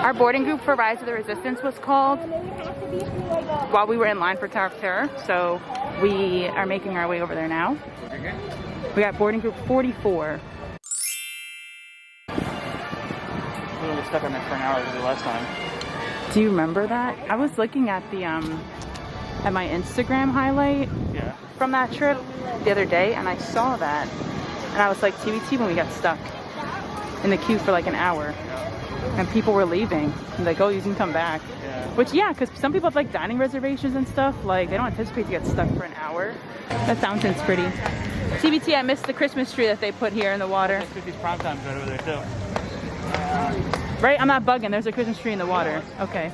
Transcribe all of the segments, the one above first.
Our boarding group for Rise of the Resistance was called while we were in line for Tower of Terror, so we are making our way over there now. We got boarding group 44. We were stuck on that for an hour the last time. Do you remember that? I was looking at the at my Instagram highlight from that trip the other day, and I saw that, and I was like, TBT when we got stuck in the queue for like an hour, and people were leaving. Like, oh, you can come back. Which, yeah, because some people have like dining reservations and stuff. Like, they don't anticipate to get stuck for an hour. That fountain's pretty. TBT, I missed the Christmas tree that they put here in the water. These prom times right over there too. Right? I'm not bugging. There's a Christmas tree in the water. Okay.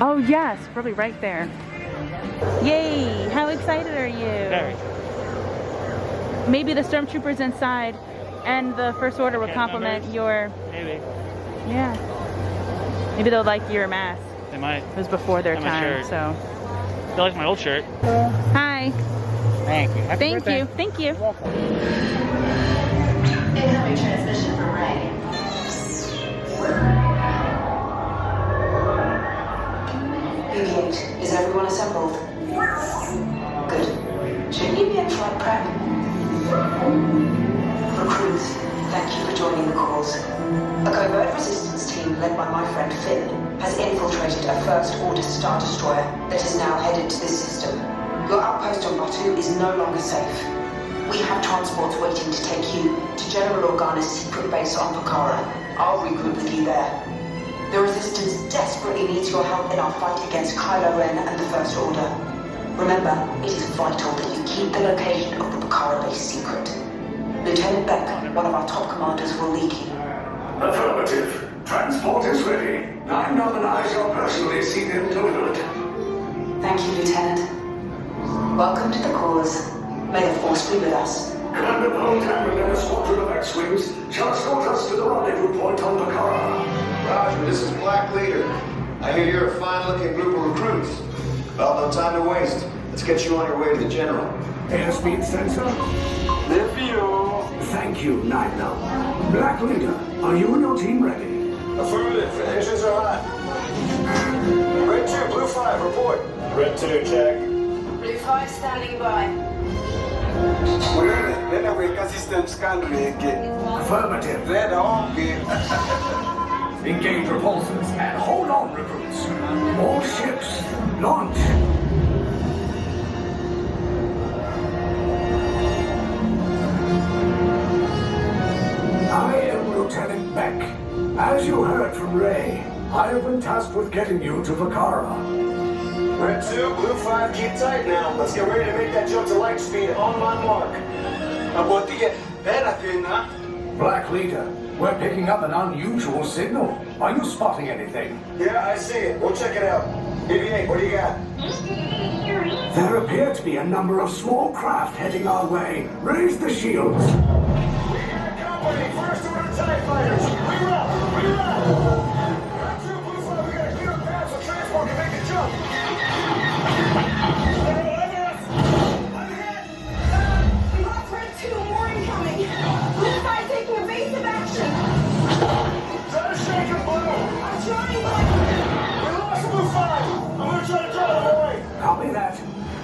Oh, yes. Probably right there. Yay! How excited are you? Very. Maybe the stormtroopers inside and the First Order will compliment your... Maybe. Yeah. Maybe they'll like your mask. They might. It was before their time, so... They like my old shirt. Hi. Thank you. Happy birthday. Thank you. Incoming transmission from Ray. BB-8, is everyone assembled? Good. Shouldn't you be in flight prep? Recruits, thank you for joining the cause. A covert resistance team led by my friend Finn has infiltrated a First Order Star Destroyer that is now headed to this system. Your outpost on Batu is no longer safe. We have transports waiting to take you to General Organa's secret base on Pokhara. I'll regroup with you there. The Resistance desperately needs your help in our fight against Kylo Ren and the First Order. Remember, it is vital that you keep the location of the Pokhara base secret. Lieutenant Beck, one of our top commanders, will lead you. Affirmative. Transport is ready. 9 Northern Eyes shall personally see them delivered. Thank you, Lieutenant. Welcome to the cause. May the Force be with us. Commander Poltam and a squadron of X-Wings shall escort us to the rendezvous point on Pokhara. Roger, this is Black Leader. I hear you're a fine-looking group of recruits. Well, no time to waste. Let's get you on your way to the General. Airspeed sensor. Live you. Thank you, Nightnow. Black Leader, are you and your team ready? Affirmative. Engines are hot. Red 2, Blue 5, report. Red 2, check. Blue 5 standing by. Systems Gunnery again. Affirmative. Red on. Engage repulsors and hold on, recruits. More ships. Launch. I am Lieutenant Beck. As you heard from Ray, I have been tasked with getting you to Pokhara. Red 2, Blue 5, keep tight now. Let's get ready to make that jump to light speed on my mark. Black Leader, we're picking up an unusual signal. Are you spotting anything? Yeah, I see it. We'll check it out. BB-8, what do you got? There appear to be a number of small craft heading our way. Raise the shields. We got company. First Order TIE fighters. Reroute. Red 2, Blue 5, we got a clear path so transport can make the jump. Copy that.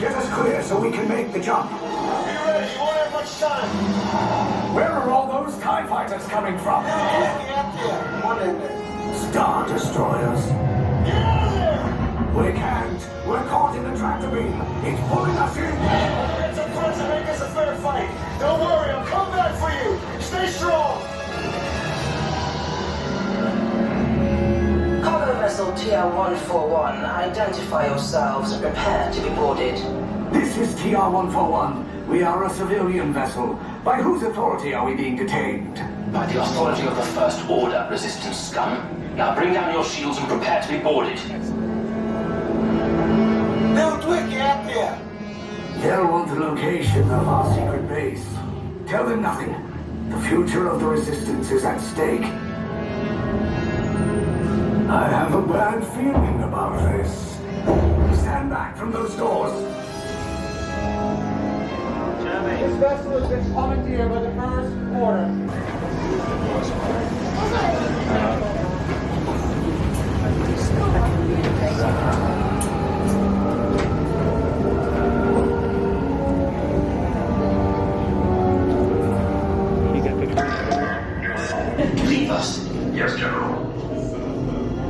Get us clear so we can make the jump. Be ready. You won't have much time. Where are all those TIE fighters coming from? Star Destroyers. Get out of there! We can't. We're caught in a tractor beam. It's pulling us in. Get some friends and make this a fair fight. Don't worry, I'll come back for you. Stay strong. Cargo vessel TR-141, identify yourselves and prepare to be boarded. This is TR-141. We are a civilian vessel. By whose authority are we being detained? By the authority of the First Order, Resistance scum. Now bring down your shields and prepare to be boarded. They'll want the location of our secret base. Tell them nothing. The future of the Resistance is at stake. I have a bad feeling about this. Stand back from those doors. This vessel has been commandeered by the First Order. Yes, General.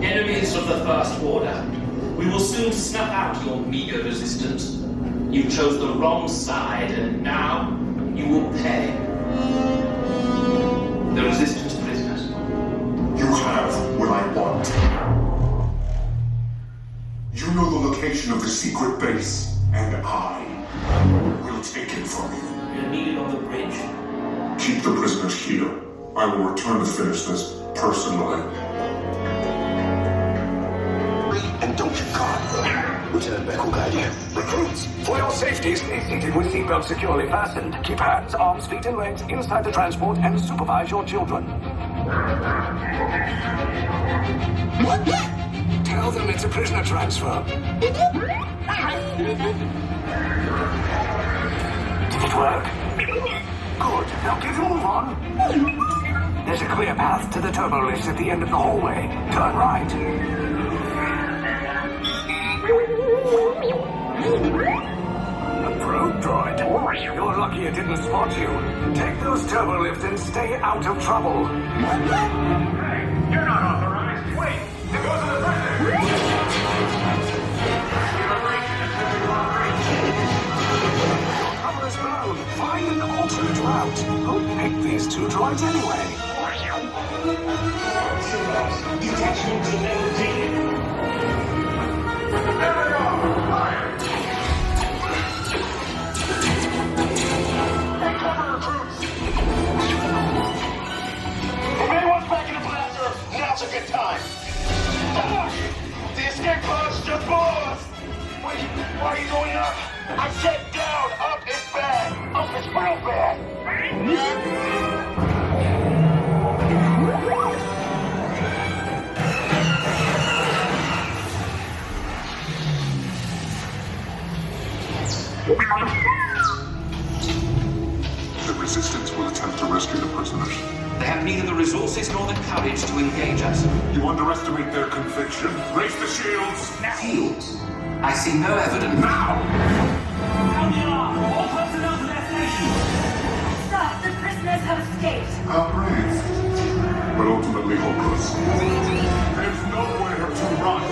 Enemies of the First Order, we will soon snuff out your meager resistance. You chose the wrong side, and now you will pay. The Resistance prisoners. You have what I want. You know the location of the secret base, and I will take it from you. You're needed on the bridge. Keep the prisoners here. I will return to finish this personally. And don't get caught. Lieutenant Beck will guide you. Recruits, for your safety, stay seated with seatbelts securely fastened. Keep hands, arms, feet, and legs inside the transport and supervise your children. What? Tell them it's a prisoner transfer. Did it work? Good. Now get a move on. There's a clear path to the turbo lifts at the end of the hallway. Turn right. A probe droid. You're lucky it didn't spot you. Take those turbo lifts and stay out of trouble. Hey, you're not authorized. Wait, there goes the president. Cover is blown. Find an alternate route. Who picked these two droids anyway? Detection delay needed. There we go. Fire. Hey, cover recruits. If anyone's back in the blaster, now's a good time. The escape pod's just below us. Wait, why are you going up? I said down. Up is bad. Up is real bad. The Resistance will attempt to rescue the prisoners. They have neither the resources nor the courage to engage us. You underestimate their conviction. Raise the shields! Shields? I see no evidence. Now! Sound the alarm! All personnel to their stations! Sir, the prisoners have escaped. How brave. But ultimately hopeless. There's nowhere to run.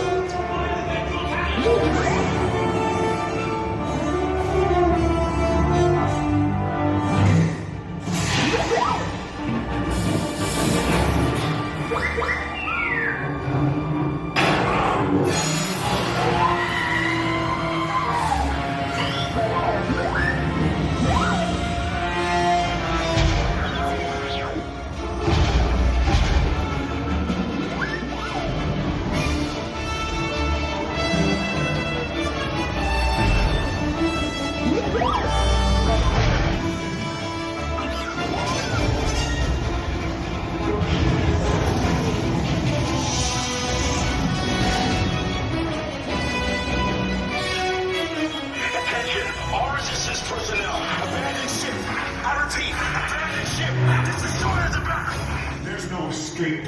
Attention, all resistance personnel. Abandon ship. I repeat, abandon ship. This destroyer's about. There's no escape.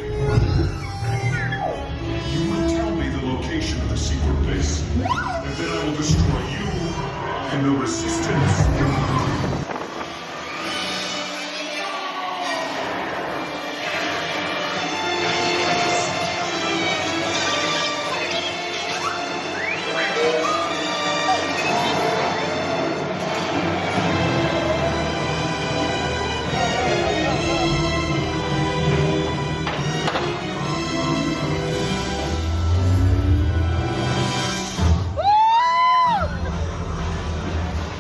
You will tell me the location of the secret base, and then I will destroy you and the Resistance.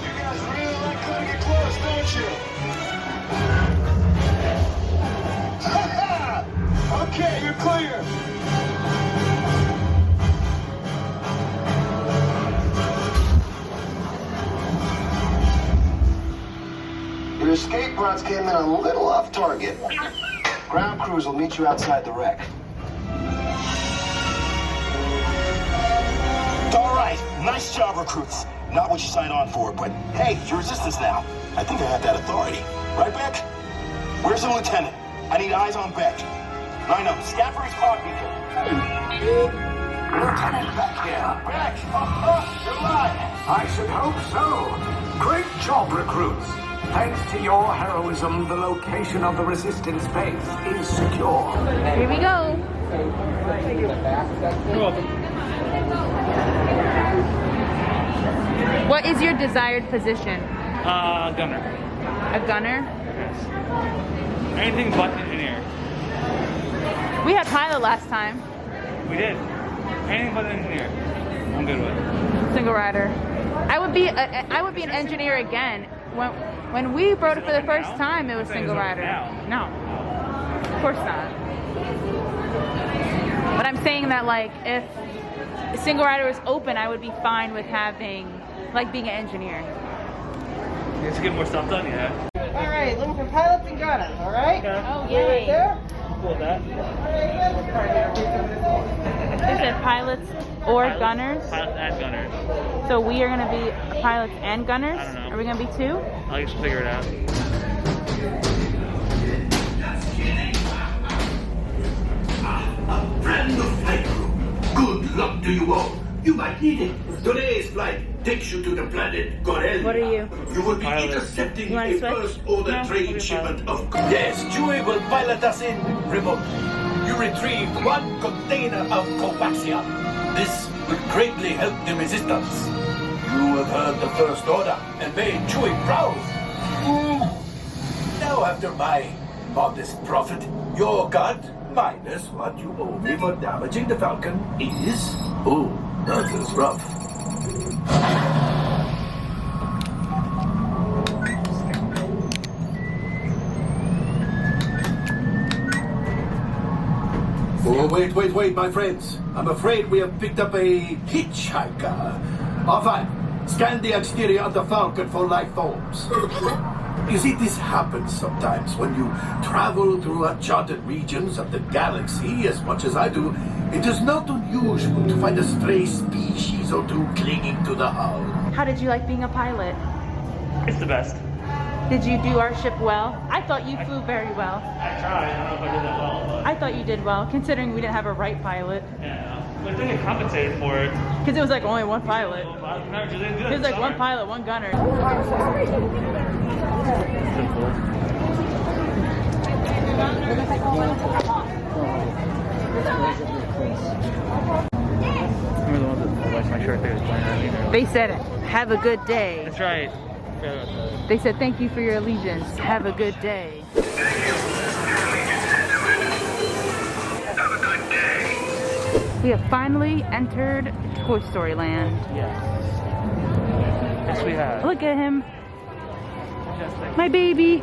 You guys really like cutting it close, don't you? Okay, you're clear. Your escape routes came in a little off target. Ground crews will meet you outside the wreck. All right, nice job, recruits. Not what you signed on for, but hey, you're Resistance now. I think I have that authority. Right, Beck? Where's the lieutenant? I need eyes on Beck. Line up, Scaffold's pod beacon. Lieutenant Beck here. Beck! You're alive! I should hope so. Great job, recruits. Thanks to your heroism, the location of the resistance base is secure. Here we go. You're welcome. What is your desired position? Gunner. A gunner? Yes. Anything but engineer. We had pilot last time. We did. Anything but engineer. I'm good with. Single rider. I would be an engineer again. When we rode it for the first time, it was single rider. No, of course not. But I'm saying that like if a single rider was open, I would be fine with having like being an engineer. Just to get more stuff done, yeah. All right, looking for pilots and gunners. All right. Okay. Oh Right yay! there. Cool with that. They said pilots or gunners. Pilots and gunners. So we are gonna be pilots and gunners. I don't know. Are we gonna be two? I'll just figure it out. A brand new flight crew. Good luck to you all. You might need it. Today's flight takes you to the planet Gabriellailene. What are you? You will be Pilot. intercepting You wanna a switch? first order No, train we'll be shipment of. Yes, Chewie will pilot us in remotely. You retrieved one container of coaxium. This will greatly help the resistance. You have heard the first order and made Chewie proud. Now, after my modest profit, your cut minus what you owe me for damaging the Falcon is. Oh, that is rough. Oh, wait, my friends. I'm afraid we have picked up a hitchhiker. All fine. Scan the exterior of the Falcon for life forms. You see, this happens sometimes when you travel through uncharted regions of the galaxy as much as I do. It is not unusual to find a stray species or two clinging to the hull. How did you like being a pilot? It's the best. Did you do our ship well? I thought you flew very well. I tried. I don't know if I did that well, but I thought you did well, considering we didn't have a right pilot. yeah. But I think it compensated for it. Because it was like only one pilot. Well, I never did good. It was like Sorry. one pilot, one gunner. Remember the ones that watched my shirt? They was playing that either. They said, have a good day. That's right. Forgot about that. They said, thank you for your allegiance. Have a good day. Have a good day. We have finally entered Toy Story Land. Yes. Yes, we have. Look at him. My baby.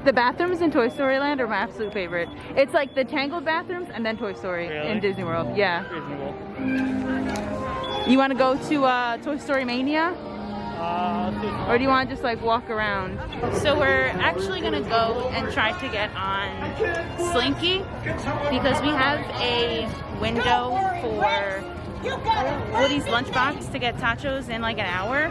The bathrooms in Toy Story Land are my absolute favorite. It's like the Tangled bathrooms and then Toy Story Really? in Disney World. Yeah. Reasonable. You want to go to Toy Story Mania? Or do you want to just like walk around? So we're actually gonna go and try to get on Slinky because we have a window for Woody's lunchbox to get tachos in like an hour.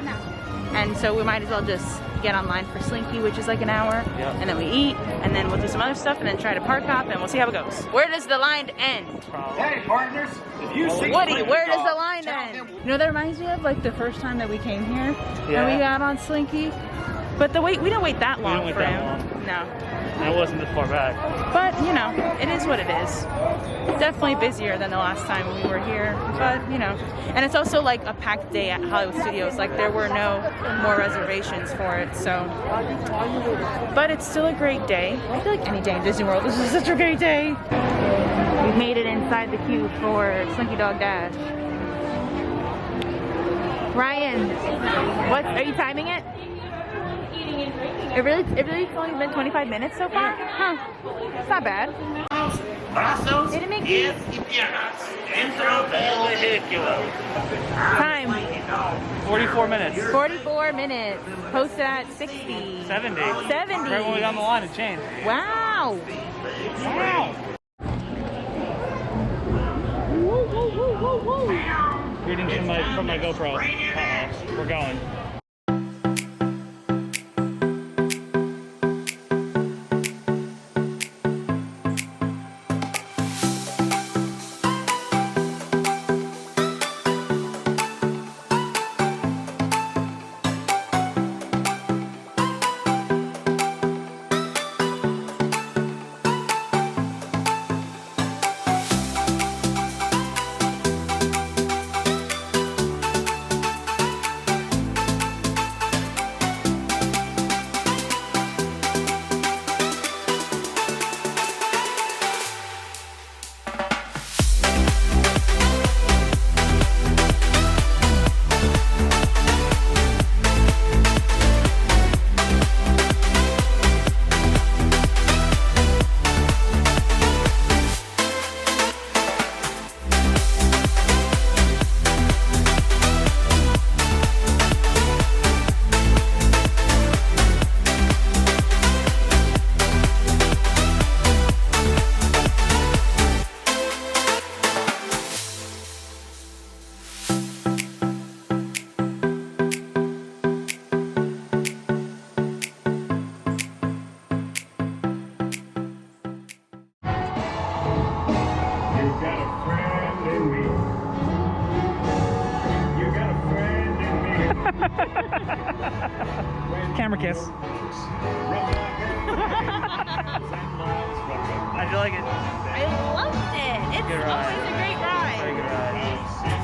And so we might as well just get online for Slinky, which is like an hour. Yep. And then we eat, and then we'll do some other stuff, and then try to park hop, and we'll see how it goes. Where does the line end? Hey, partners, if you see Woody, where does the line end? You know, that reminds me of like the first time that we came here, Yeah. and we got on Slinky. But we didn't wait that long wait for that him. No. And it wasn't this far back. But, you know, it is what it is. Definitely busier than the last time we were here. But, you know. And it's also like a packed day at Hollywood Studios. Like, there were no more reservations for it, so. But it's still a great day. I feel like any day in Disney World, this is such a great day. We made it inside the queue for Slinky Dog Dash. Ryan, what, are you timing it? It really only been 25 minutes so far? Huh. It's not bad. Brazos Did it make is appearance. Intro bell. Time. 44 minutes. 44 minutes. Posted at 60. 70. 70. Right when we got on the line, it changed. Wow. Wow. Greetings from my GoPro. Uh-oh. We're going. Camera kiss. I feel like it. I loved it. It's Good ride. always a great ride. Very good ride.